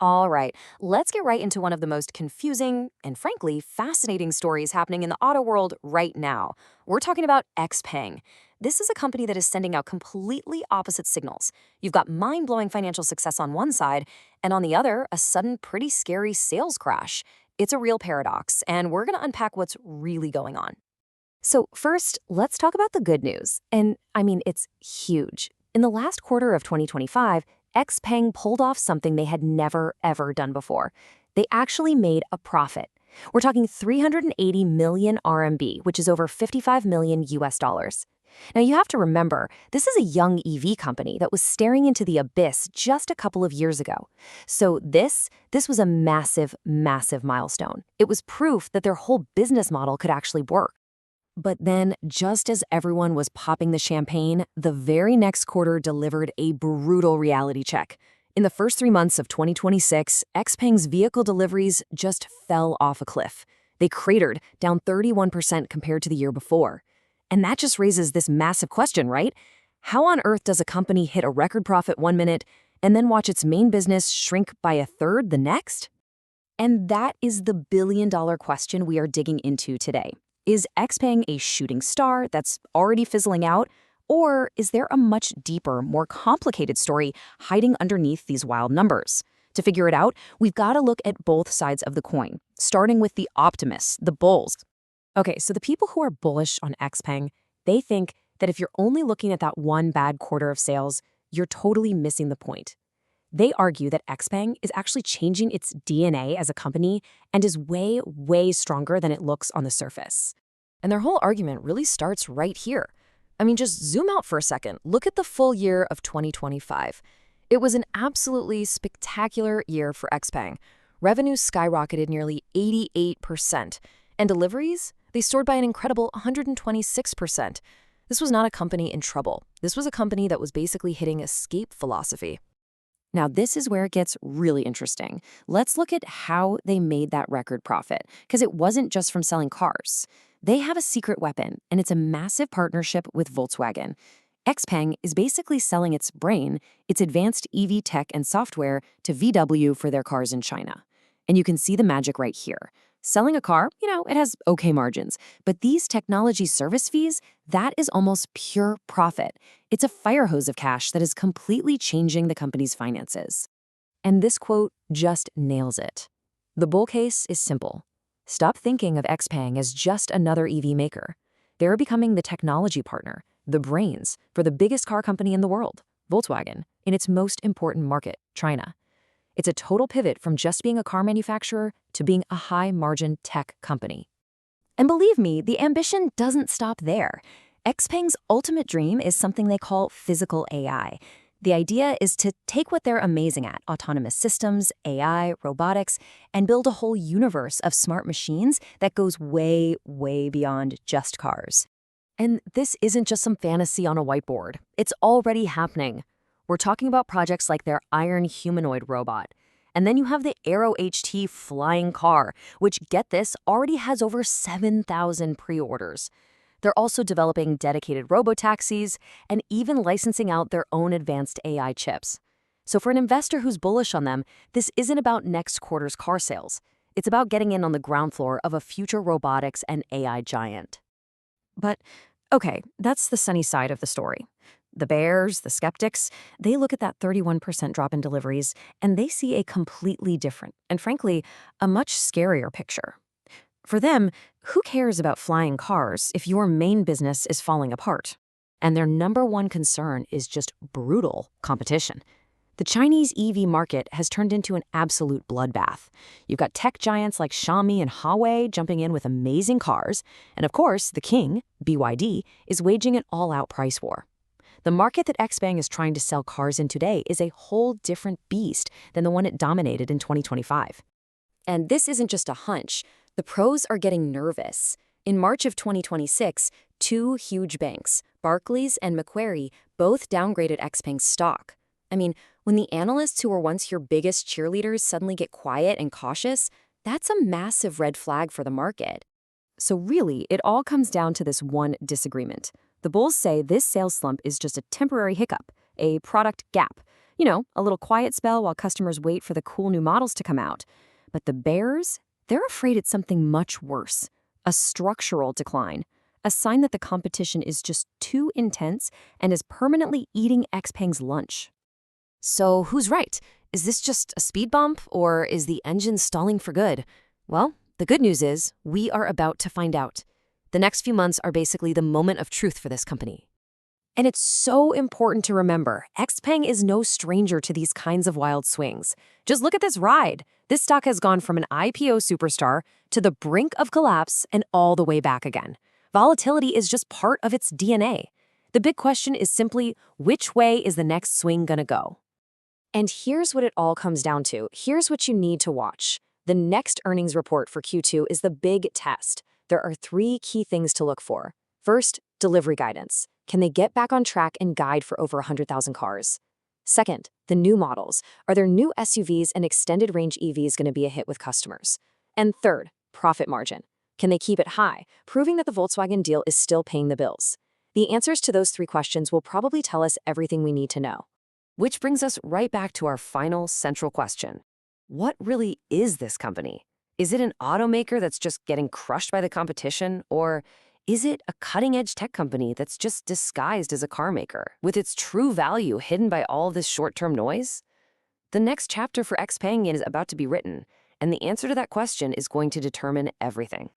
All right, let's get right into one of the most confusing and frankly fascinating stories happening in the auto world right now. We're talking about XPeng. This is a company that is sending out completely opposite signals. You've got mind-blowing financial success on one side, and on the other, a sudden pretty scary sales crash. It's a real paradox, and we're going to unpack what's really going on. So first, let's talk about the good news. And I mean, it's huge. In the last quarter of 2025, XPeng pulled off something they had never, ever done before. They actually made a profit. We're talking 380 million RMB, which is over 55 million US dollars. Now, you have to remember, this is a young EV company that was staring into the abyss just a couple of years ago. So this was a massive, massive milestone. It was proof that their whole business model could actually work. But then, just as everyone was popping the champagne, the very next quarter delivered a brutal reality check. In the first 3 months of 2026, XPeng's vehicle deliveries just fell off a cliff. They cratered, down 31% compared to the year before. And that just raises this massive question, right? How on earth does a company hit a record profit 1 minute and then watch its main business shrink by a third the next? And that is the billion-dollar question we are digging into today. Is XPeng a shooting star that's already fizzling out? Or is there a much deeper, more complicated story hiding underneath these wild numbers? To figure it out, we've got to look at both sides of the coin, starting with the optimists, the bulls. Okay, so the people who are bullish on XPeng, they think that if you're only looking at that one bad quarter of sales, you're totally missing the point. They argue that XPeng is actually changing its DNA as a company and is way, way stronger than it looks on the surface. And their whole argument really starts right here. I mean, just zoom out for a second. Look at the full year of 2025. It was an absolutely spectacular year for XPeng. Revenues skyrocketed nearly 88%, and deliveries, they soared by an incredible 126%. This was not a company in trouble. This was a company that was basically hitting escape velocity. Now, this is where it gets really interesting. Let's look at how they made that record profit, because it wasn't just from selling cars. They have a secret weapon, and it's a massive partnership with Volkswagen. XPeng is basically selling its brain, its advanced EV tech and software, to VW for their cars in China. And you can see the magic right here. Selling a car, it has okay margins, but these technology service fees, that is almost pure profit. It's a fire hose of cash that is completely changing the company's finances. And this quote just nails it. The bull case is simple. Stop thinking of XPeng as just another EV maker. They're becoming the technology partner, the brains, for the biggest car company in the world, Volkswagen, in its most important market, China. It's a total pivot from just being a car manufacturer to being a high-margin tech company. And believe me, the ambition doesn't stop there. XPeng's ultimate dream is something they call physical AI. The idea is to take what they're amazing at, autonomous systems, AI, robotics, and build a whole universe of smart machines that goes way, way beyond just cars. And this isn't just some fantasy on a whiteboard. It's already happening. We're talking about projects like their Iron humanoid robot. And then you have the Aero HT flying car, which, get this, already has over 7,000 pre-orders. They're also developing dedicated robotaxis and even licensing out their own advanced AI chips. So for an investor who's bullish on them, this isn't about next quarter's car sales. It's about getting in on the ground floor of a future robotics and AI giant. But, okay, that's the sunny side of the story. The bears, the skeptics, they look at that 31% drop in deliveries, and they see a completely different, and frankly, a much scarier picture. For them, who cares about flying cars if your main business is falling apart? And their number one concern is just brutal competition. The Chinese EV market has turned into an absolute bloodbath. You've got tech giants like Xiaomi and Huawei jumping in with amazing cars, and of course, the king, BYD, is waging an all-out price war. The market that XPeng is trying to sell cars in today is a whole different beast than the one it dominated in 2025. And this isn't just a hunch. The pros are getting nervous. In March of 2026, two huge banks, Barclays and Macquarie, both downgraded XPeng's stock. I mean, when the analysts who were once your biggest cheerleaders suddenly get quiet and cautious, that's a massive red flag for the market. So really, it all comes down to this one disagreement. The bulls say this sales slump is just a temporary hiccup, a product gap. A little quiet spell while customers wait for the cool new models to come out. But the bears, they're afraid it's something much worse, a structural decline, a sign that the competition is just too intense and is permanently eating XPeng's lunch. So who's right? Is this just a speed bump, or is the engine stalling for good? Well, the good news is we are about to find out. The next few months are basically the moment of truth for this company. And it's so important to remember, XPeng is no stranger to these kinds of wild swings. Just look at this ride. This stock has gone from an IPO superstar to the brink of collapse and all the way back again. Volatility is just part of its DNA. The big question is simply, which way is the next swing gonna go? And here's what it all comes down to. Here's what you need to watch. The next earnings report for Q2 is the big test. There are 3 key things to look for. First, delivery guidance. Can they get back on track and guide for over 100,000 cars? Second, the new models. Are their new SUVs and extended range EVs going to be a hit with customers? And third, profit margin. Can they keep it high, proving that the Volkswagen deal is still paying the bills? The answers to those 3 questions will probably tell us everything we need to know. Which brings us right back to our final central question. What really is this company? Is it an automaker that's just getting crushed by the competition, or is it a cutting-edge tech company that's just disguised as a car maker, with its true value hidden by all this short-term noise? The next chapter for XPeng is about to be written, and the answer to that question is going to determine everything.